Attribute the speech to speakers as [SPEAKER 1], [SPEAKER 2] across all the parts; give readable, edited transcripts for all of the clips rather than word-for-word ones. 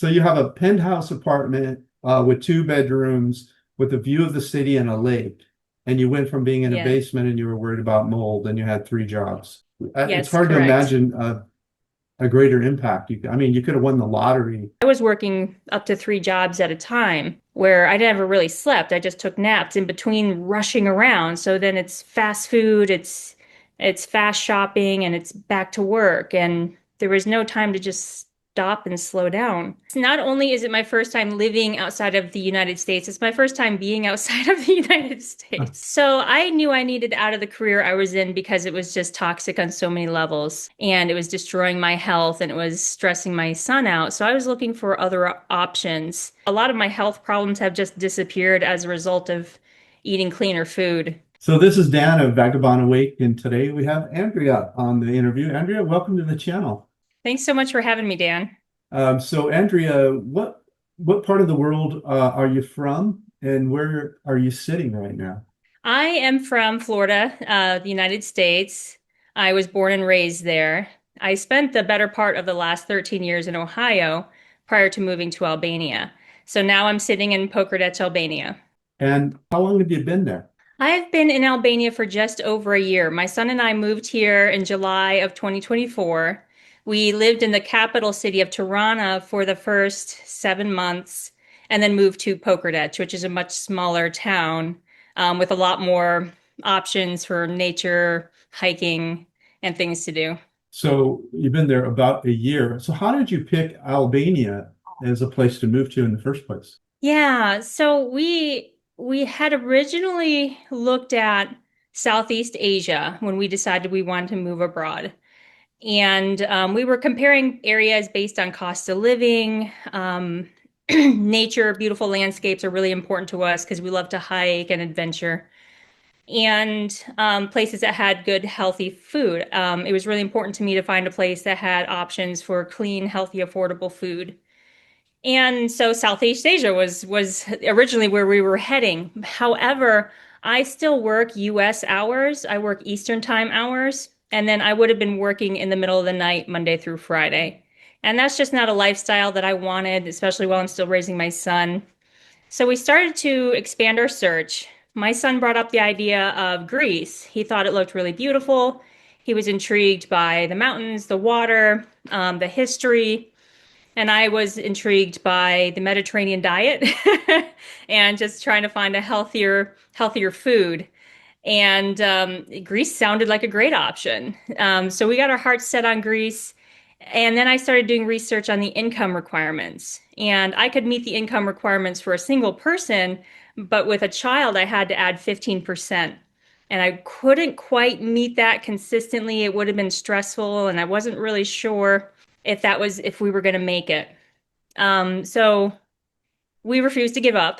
[SPEAKER 1] So you have a penthouse apartment with 2 bedrooms with a view of the city and a lake. And you went from being in a
[SPEAKER 2] Yeah.
[SPEAKER 1] basement and you were worried about mold and you had 3 jobs. It's
[SPEAKER 2] Yes,
[SPEAKER 1] hard to
[SPEAKER 2] correct.
[SPEAKER 1] imagine a greater impact. I mean, you could have won the lottery.
[SPEAKER 2] I was working up to 3 jobs at a time where I never really slept. I just took naps in between rushing around. So then it's fast food, it's fast shopping, and it's back to work. And there was no time to just stop and slow down. Not only is it my first time living outside of the United States, it's my first time being outside of the United States. So I knew I needed out of the career I was in because it was just toxic on so many levels and it was destroying my health and it was stressing my son out. So I was looking for other options. A lot of my health problems have just disappeared as a result of eating cleaner food.
[SPEAKER 1] So this is Dan of Vagabond Awake, and today we have Andrea on the interview. Andrea, welcome to the channel.
[SPEAKER 2] Thanks so much for having me, Dan.
[SPEAKER 1] So Andrea, what part of the world are you from, and where are you sitting right now?
[SPEAKER 2] I am from Florida, the United States. I was born and raised there. I spent the better part of the last 13 years in Ohio prior to moving to Albania. So now I'm sitting in 𝗏𝗏, Albania.
[SPEAKER 1] And how long have you been there?
[SPEAKER 2] I've been in Albania for just over a year. My son and I moved here in July of 2024. We lived in the capital city of Tirana for the first 7 months and then moved to 𝗏𝗏, which is a much smaller town with a lot more options for nature, hiking, and things to do.
[SPEAKER 1] So you've been there about a year. So how did you pick Albania as a place to move to in the first place?
[SPEAKER 2] Yeah, so we had originally looked at Southeast Asia when we decided we wanted to move abroad. And we were comparing areas based on cost of living. Nature, beautiful landscapes are really important to us because we love to hike and adventure. And places that had good, healthy food. It was really important to me to find a place that had options for clean, healthy, affordable food. And so Southeast Asia was originally where we were heading. However, I still work US hours. I work Eastern time hours, and then I would have been working in the middle of the night Monday through Friday. And that's just not a lifestyle that I wanted, especially while I'm still raising my son. So we started to expand our search. My son brought up the idea of Greece. He thought it looked really beautiful. He was intrigued by the mountains, the water, the history. And I was intrigued by the Mediterranean diet and just trying to find a healthier food. And Greece sounded like a great option. So we got our hearts set on Greece. And then I started doing research on the income requirements. And I could meet the income requirements for a single person, but with a child, I had to add 15%. And I couldn't quite meet that consistently. It would have been stressful, and I wasn't really sure if we were going to make it. So we refused to give up.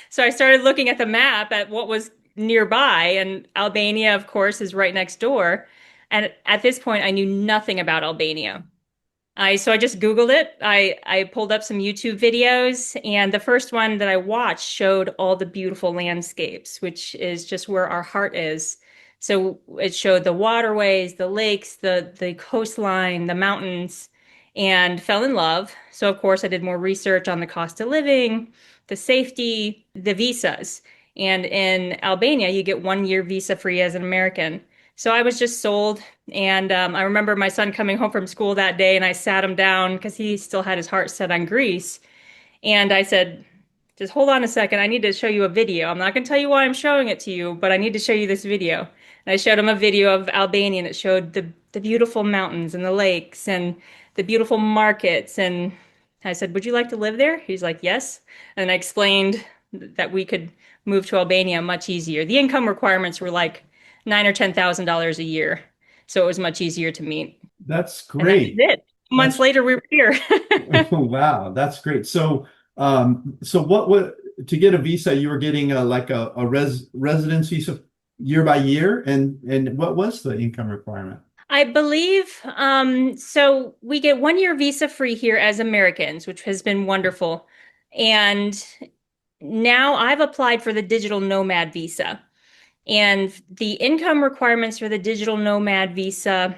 [SPEAKER 2] So I started looking at the map at what was nearby, and Albania, of course, is right next door. And at this point, I knew nothing about Albania. So I just Googled it. I pulled up some YouTube videos, and the first one that I watched showed all the beautiful landscapes, which is just where our heart is. So it showed the waterways, the lakes, the coastline, the mountains, and fell in love. So of course I did more research on the cost of living, the safety, the visas. And in Albania, you get 1 year visa free as an American. So I was just sold. And I remember my son coming home from school that day, and I sat him down because he still had his heart set on Greece. And I said, just hold on a second. I need to show you a video. I'm not going to tell you why I'm showing it to you, but I need to show you this video. And I showed him a video of Albania, and it showed the beautiful mountains and the lakes and the beautiful markets. And I said, would you like to live there? He's like, yes. And I explained that we could move to Albania much easier. The income requirements were like $9,000 or $10,000 a year. So it was much easier to meet.
[SPEAKER 1] That's
[SPEAKER 2] And that was
[SPEAKER 1] great.
[SPEAKER 2] it. Months
[SPEAKER 1] That's
[SPEAKER 2] later, we were here.
[SPEAKER 1] wow, that's great. So what to get a visa, you were getting like a residency year by year, and what was the income requirement?
[SPEAKER 2] I believe so we get 1 year visa free here as Americans, which has been wonderful. And now I've applied for the digital nomad visa. And the income requirements for the digital nomad visa,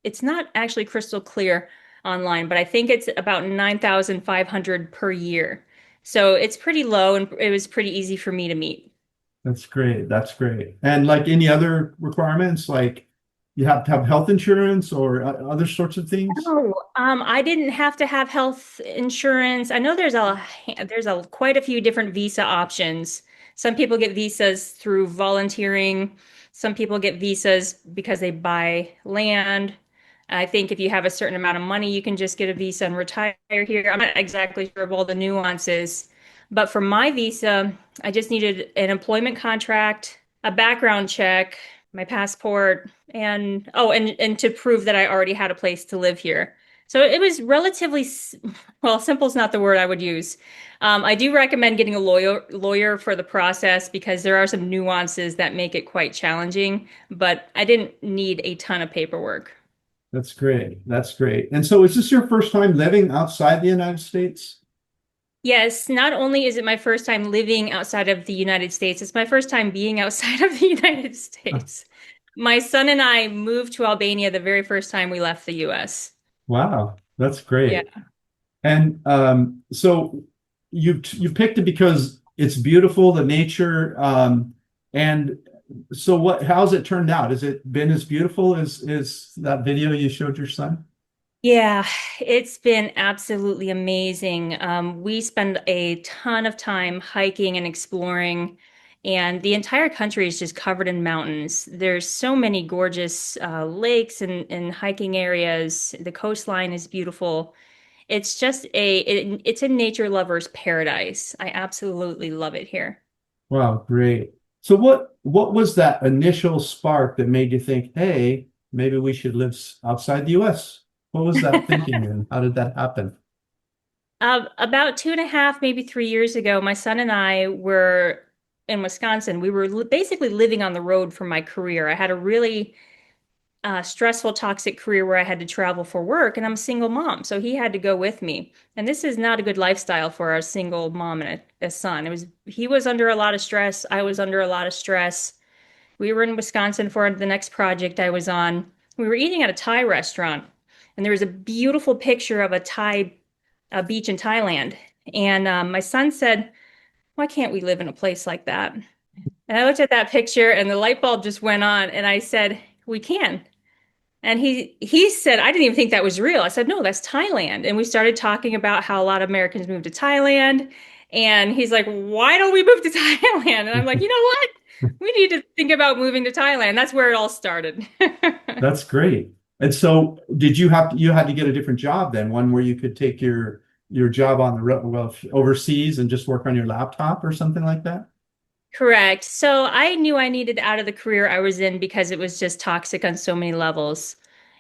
[SPEAKER 2] it's not actually crystal clear. online, but I think it's about 9,500 per year. So it's pretty low and it was pretty easy for me to meet.
[SPEAKER 1] That's great. That's great. And like any other requirements, like you have to have health insurance or other sorts of things?
[SPEAKER 2] Oh, I didn't have to have health insurance. I know there's quite a few different visa options. Some people get visas through volunteering. Some people get visas because they buy land. I think if you have a certain amount of money, you can just get a visa and retire here. I'm not exactly sure of all the nuances, but for my visa, I just needed an employment contract, a background check, my passport, and oh, and to prove that I already had a place to live here. So it was relatively, well, simple is not the word I would use. I do recommend getting a lawyer for the process because there are some nuances that make it quite challenging, but I didn't need a ton of paperwork.
[SPEAKER 1] That's great. That's great. And so is this your first time living outside the United States?
[SPEAKER 2] Yes, not only is it my first time living outside of the United States, it's my first time being outside of the United States. My son and I moved to Albania the very first time we left the US.
[SPEAKER 1] Wow, that's
[SPEAKER 2] Yeah.
[SPEAKER 1] great. And so you picked it because it's beautiful, the nature, and so how's it turned out? Has it been as beautiful as that video you showed your son?
[SPEAKER 2] Yeah, it's been absolutely amazing. We spend a ton of time hiking and exploring, and the entire country is just covered in mountains. There's so many gorgeous lakes and hiking areas. The coastline is beautiful. It's just it's a nature lover's paradise. I absolutely love it here.
[SPEAKER 1] Wow, great. So what was that initial spark that made you think, hey, maybe we should live outside the US? What was that thinking and how did that happen?
[SPEAKER 2] About 2.5, maybe 3 years ago, my son and I were in Wisconsin. We were basically living on the road for my career. I had a really stressful, toxic career where I had to travel for work, and I'm a single mom, so he had to go with me. And this is not a good lifestyle for a single mom and a son. He was under a lot of stress. I was under a lot of stress. We were in Wisconsin for the next project I was on. We were eating at a Thai restaurant, and there was a beautiful picture of a beach in Thailand. And my son said, "Why can't we live in a place like that?" And I looked at that picture, and the light bulb just went on, and I said, "We can." And he said, I didn't even think that was real. I said, no, that's Thailand. And we started talking about how a lot of Americans move to Thailand. And he's like, why don't we move to Thailand? And I'm like, you know what? We need to think about moving to Thailand. That's where it all started.
[SPEAKER 1] That's great. And so did you had to get a different job then, one where you could take your job on the road, well, overseas and just work on your laptop or something like that?
[SPEAKER 2] Correct. So I knew I needed out of the career I was in because it was just toxic on so many levels.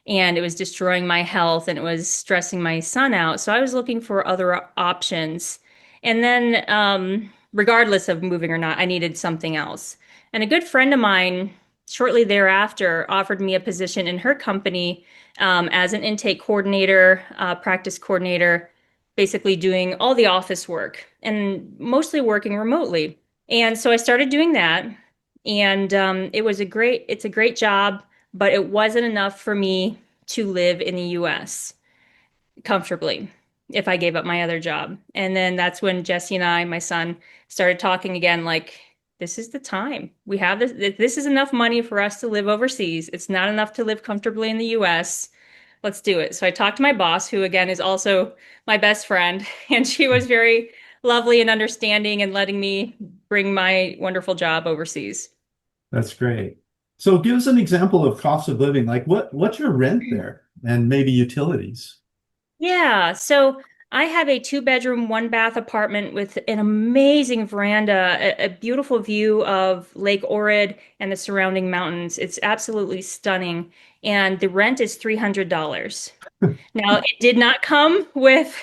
[SPEAKER 2] And it was destroying my health and it was stressing my son out. So I was looking for other options. And then, regardless of moving or not, I needed something else. And a good friend of mine, shortly thereafter, offered me a position in her company as an intake coordinator, practice coordinator, basically doing all the office work and mostly working remotely. And so I started doing that, and it's a great job, but it wasn't enough for me to live in the US comfortably if I gave up my other job. And then that's when Jesse and I, my son, started talking again, like, this is the time. We have this, this is enough money for us to live overseas. It's not enough to live comfortably in the US. Let's do it. So I talked to my boss, who again is also my best friend, and she was very lovely and understanding and letting me bring my wonderful job overseas.
[SPEAKER 1] That's great. So give us an example of cost of living. Like what's your rent there and maybe utilities?
[SPEAKER 2] Yeah, so I have a two-bedroom, one-bath apartment with an amazing veranda, a beautiful view of Lake Ohrid and the surrounding mountains. It's absolutely stunning, and the rent is $300. Now, it did not come with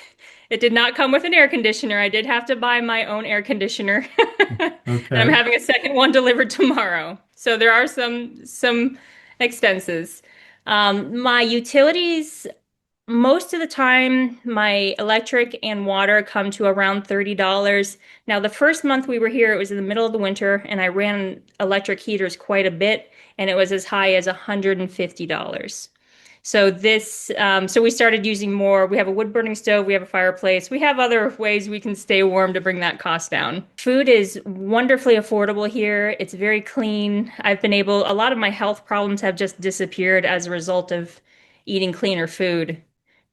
[SPEAKER 2] an air conditioner. I did have to buy my own air conditioner. And I'm
[SPEAKER 1] Okay.
[SPEAKER 2] having a second one delivered tomorrow. So there are some expenses. My utilities, most of the time, my electric and water come to around $30. Now, the first month we were here, it was in the middle of the winter, and I ran electric heaters quite a bit, and it was as high as $150. So so we started using more. We have a wood burning stove, we have a fireplace, we have other ways we can stay warm to bring that cost down. Food is wonderfully affordable here. It's very clean. A lot of my health problems have just disappeared as a result of eating cleaner food.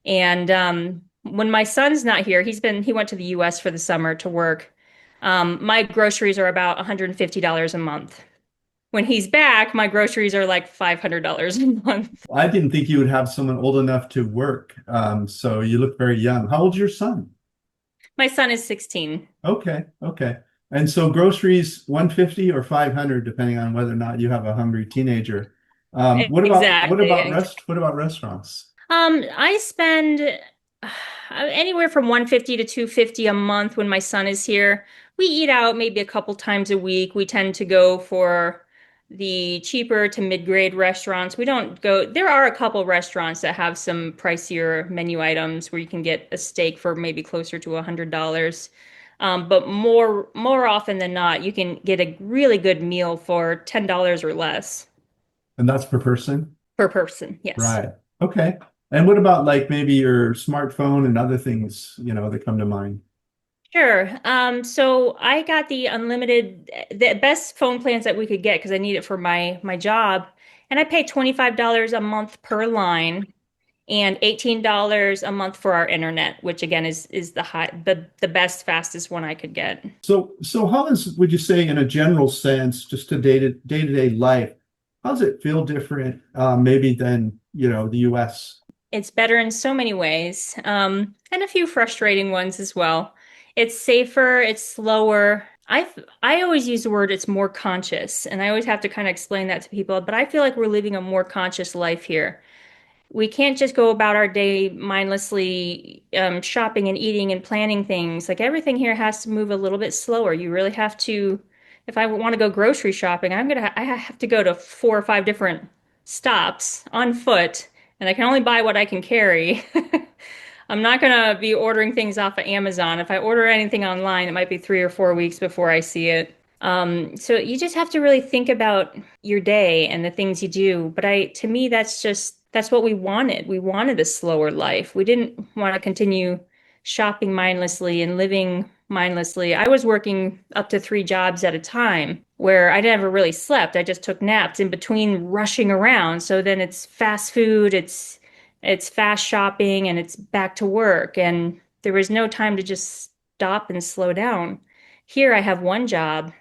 [SPEAKER 2] And when my son's not here, he went to the US for the summer to work. My groceries are about $150 a month. When he's back, my groceries are like $500 a month.
[SPEAKER 1] I didn't think you would have someone old enough to work. So you look very young. How old's your son?
[SPEAKER 2] My son is 16.
[SPEAKER 1] Okay, okay. And so groceries 150 or 500, depending on whether or not you have a hungry teenager.
[SPEAKER 2] Exactly.
[SPEAKER 1] What about restaurants?
[SPEAKER 2] I spend anywhere from 150 to 250 a month when my son is here. We eat out maybe a couple times a week. We tend to go for the cheaper to mid-grade restaurants. We don't go, there are a couple restaurants that have some pricier menu items where you can get a steak for maybe closer to $100. But more often than not, you can get a really good meal for $10 or less.
[SPEAKER 1] And that's per person?
[SPEAKER 2] Per person, yes.
[SPEAKER 1] Right. Okay. And what about like maybe your smartphone and other things, that come to mind?
[SPEAKER 2] Sure. So I got the best phone plans that we could get because I need it for my job, and I pay $25 a month per line and $18 a month for our internet, which again is the best, fastest one I could get.
[SPEAKER 1] So would you say in a general sense, just to day-to-day life, how does it feel different, maybe than, the US?
[SPEAKER 2] It's better in so many ways, and a few frustrating ones as well. It's safer, it's slower. I always use the word it's more conscious, and I always have to kind of explain that to people, but I feel like we're living a more conscious life here. We can't just go about our day mindlessly shopping and eating and planning things. Like everything here has to move a little bit slower. You really have to, if I want to go grocery shopping, I have to go to 4 or 5 different stops on foot, and I can only buy what I can carry. I'm not gonna be ordering things off of Amazon. If I order anything online, it might be 3 or 4 weeks before I see it. So you just have to really think about your day and the things you do. But to me, that's what we wanted. We wanted a slower life. We didn't want to continue shopping mindlessly and living mindlessly. I was working up to 3 jobs at a time where I never really slept. I just took naps in between rushing around. So then it's fast food, it's fast shopping, and it's back to work. And there was no time to just stop and slow down. Here I have one job.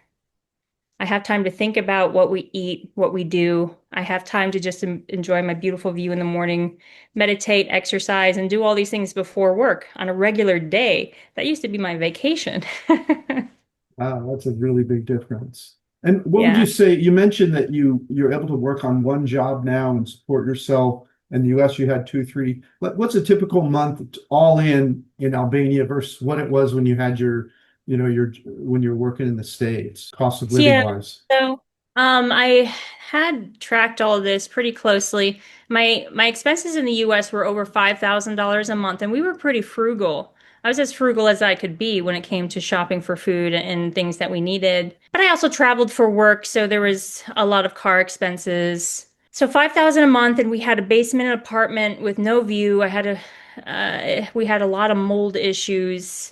[SPEAKER 2] I have time to think about what we eat, what we do. I have time to just enjoy my beautiful view in the morning, meditate, exercise, and do all these things before work on a regular day. That used to be my vacation.
[SPEAKER 1] Wow, that's a really big difference. And what would
[SPEAKER 2] Yeah.
[SPEAKER 1] you say? You mentioned that you're able to work on one job now and support yourself. In the US, you had 2, 3. What's a typical month all in Albania versus what it was when you had when you're working in the States, cost of living
[SPEAKER 2] Yeah.
[SPEAKER 1] wise?
[SPEAKER 2] So, I had tracked all of this pretty closely. My expenses in the US were over $5,000 a month, and we were pretty frugal. I was as frugal as I could be when it came to shopping for food and things that we needed. But I also traveled for work, so there was a lot of car expenses. So 5,000 a month, and we had a basement apartment with no view. We had a lot of mold issues.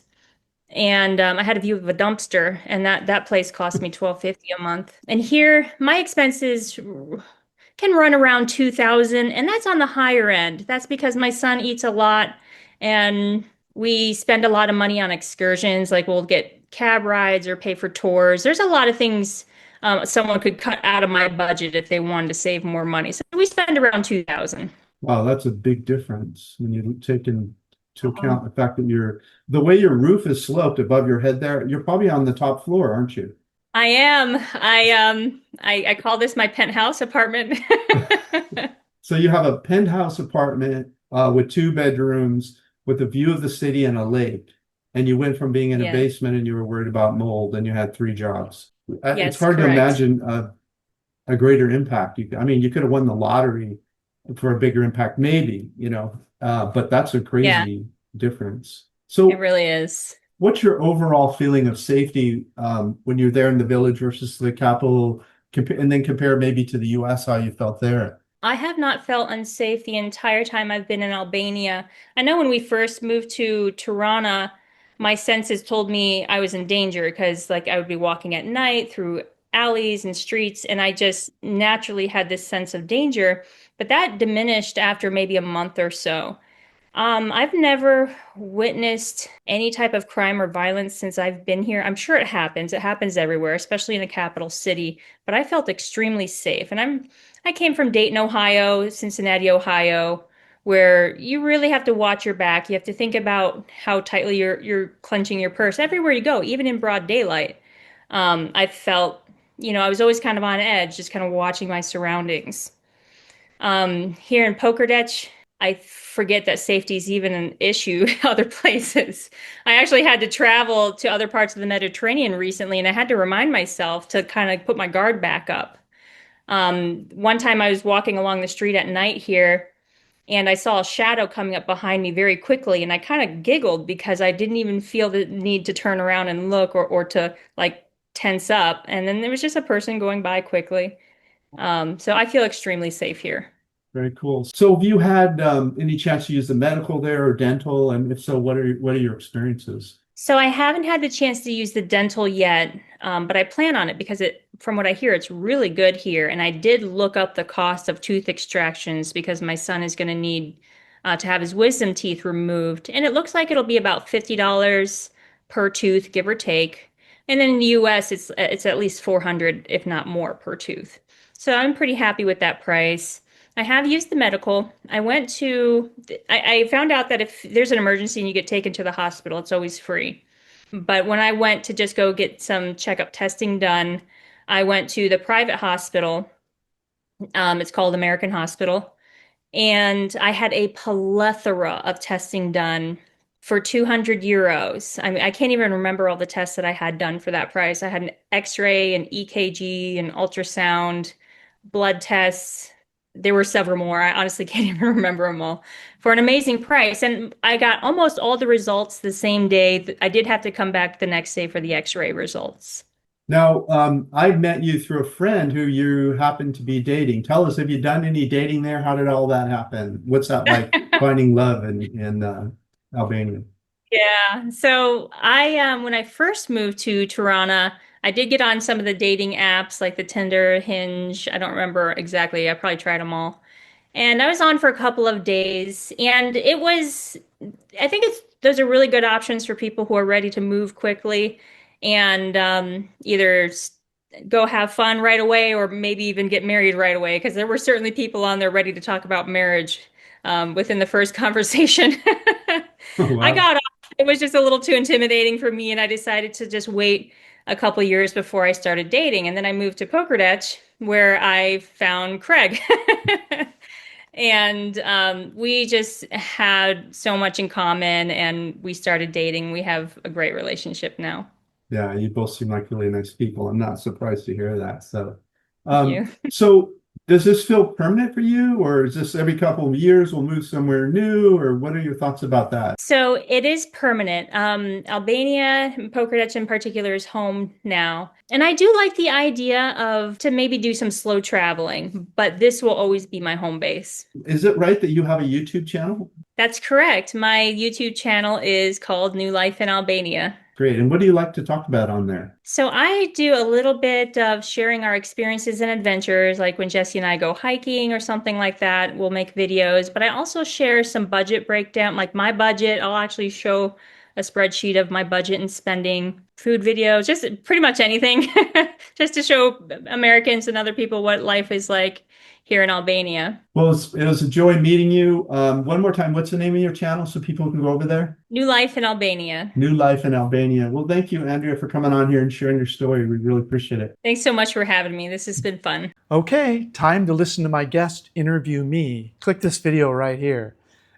[SPEAKER 2] And I had a view of a dumpster, and that place cost me $1,250 a month. And here, my expenses can run around 2,000, and that's on the higher end. That's because my son eats a lot, and we spend a lot of money on excursions. Like we'll get cab rides or pay for tours. There's a lot of things someone could cut out of my budget if they wanted to save more money. So we spend around 2,000.
[SPEAKER 1] Wow, that's a big difference when you take into account the fact that the way your roof is sloped above your head there, you're probably on the top floor, aren't you?
[SPEAKER 2] I am. I call this my penthouse apartment.
[SPEAKER 1] So you have a penthouse apartment with 2 bedrooms with a view of the city and a lake. And you went from being in a
[SPEAKER 2] Yeah.
[SPEAKER 1] basement and you were worried about mold and you had 3 jobs. It's
[SPEAKER 2] Yes,
[SPEAKER 1] hard to
[SPEAKER 2] correct.
[SPEAKER 1] imagine a greater impact. I mean, you could have won the lottery for a bigger impact, maybe, but that's a
[SPEAKER 2] Yeah,
[SPEAKER 1] crazy difference.
[SPEAKER 2] it
[SPEAKER 1] So
[SPEAKER 2] really is.
[SPEAKER 1] what's your overall feeling of safety when you're there in the village versus the capital, and then compare maybe to the US, how you felt there?
[SPEAKER 2] I have not felt unsafe the entire time I've been in Albania. I know when we first moved to Tirana, my senses told me I was in danger because like I would be walking at night through alleys and streets, and I just naturally had this sense of danger. But that diminished after maybe a month or so. I've never witnessed any type of crime or violence since I've been here. I'm sure it happens. It happens everywhere, especially in the capital city. But I felt extremely safe. And I came from Dayton, Ohio, Cincinnati, Ohio, where you really have to watch your back. You have to think about how tightly you're clenching your purse everywhere you go, even in broad daylight. I felt, I was always kind of on edge, just kind of watching my surroundings. Here in 𝗏𝗏, I forget that safety is even an issue other places. I actually had to travel to other parts of the Mediterranean recently, and I had to remind myself to kind of put my guard back up. One time I was walking along the street at night here, and I saw a shadow coming up behind me very quickly, and I kind of giggled because I didn't even feel the need to turn around and look or to like tense up. And then there was just a person going by quickly. So I feel extremely safe here.
[SPEAKER 1] Very cool. So have you had any chance to use the medical there or dental? And if so, what are your experiences?
[SPEAKER 2] So I haven't had the chance to use the dental yet, but I plan on it because from what I hear, it's really good here. And I did look up the cost of tooth extractions because my son is going to need to have his wisdom teeth removed. And it looks like it'll be about $50 per tooth, give or take. And then in the US, it's at least $400, if not more, per tooth. So I'm pretty happy with that price. I have used the medical. I found out that if there's an emergency and you get taken to the hospital, it's always free. But when I went to just go get some checkup testing done, I went to the private hospital. It's called American Hospital. And I had a plethora of testing done for 200 euros. I mean, I can't even remember all the tests that I had done for that price. I had an X-ray, an EKG, an ultrasound, blood tests. There were several more. I honestly can't even remember them all for an amazing price. And I got almost all the results the same day. I did have to come back the next day for the X-ray results.
[SPEAKER 1] Now, I met you through a friend who you happen to be dating. Tell us, have you done any dating there? How did all that happen? What's that like finding love in Albania?
[SPEAKER 2] Yeah. So when I first moved to Tirana, I did get on some of the dating apps like the Tinder, Hinge. I don't remember exactly. I probably tried them all. And I was on for a couple of days, and I think those are really good options for people who are ready to move quickly and either go have fun right away or maybe even get married right away. Because there were certainly people on there ready to talk about marriage within the first conversation.
[SPEAKER 1] Oh,
[SPEAKER 2] I
[SPEAKER 1] wow.
[SPEAKER 2] got off. It was just a little too intimidating for me, and I decided to just wait a couple years before I started dating. And then I moved to 𝗏𝗏, where I found Craig. And we just had so much in common, and we started dating. We have a great relationship now.
[SPEAKER 1] Yeah, you both seem like really nice people. I'm not surprised to hear that. So,
[SPEAKER 2] Thank you.
[SPEAKER 1] so does this feel permanent for you, or is this every couple of years we'll move somewhere new, or what are your thoughts about that?
[SPEAKER 2] So it is permanent. Albania, 𝗏𝗏 in particular, is home now. And I do like the idea to maybe do some slow traveling, but this will always be my home base.
[SPEAKER 1] Is it right that you have a YouTube channel?
[SPEAKER 2] That's correct. My YouTube channel is called New Life in Albania.
[SPEAKER 1] Great. And what do you like to talk about on there?
[SPEAKER 2] So I do a little bit of sharing our experiences and adventures, like when Jessie and I go hiking or something like that, we'll make videos. But I also share some budget breakdown, like my budget. I'll actually show a spreadsheet of my budget and spending, food videos, just pretty much anything, just to show Americans and other people what life is like here in Albania.
[SPEAKER 1] Well, it was a joy meeting you. One more time, what's the name of your channel so people can go over there?
[SPEAKER 2] New Life in Albania.
[SPEAKER 1] New Life in Albania. Well, thank you, Andrea, for coming on here and sharing your story. We really appreciate it.
[SPEAKER 2] Thanks so much for having me. This has been fun.
[SPEAKER 3] Okay, time to listen to my guest interview me. Click this video right here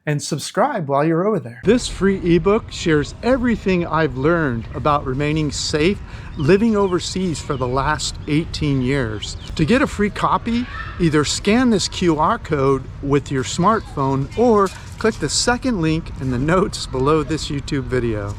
[SPEAKER 3] and subscribe while you're over there. This free ebook shares everything I've learned about remaining safe living overseas for the last 18 years. To get a free copy, either scan this QR code with your smartphone or click the second link in the notes below this YouTube video.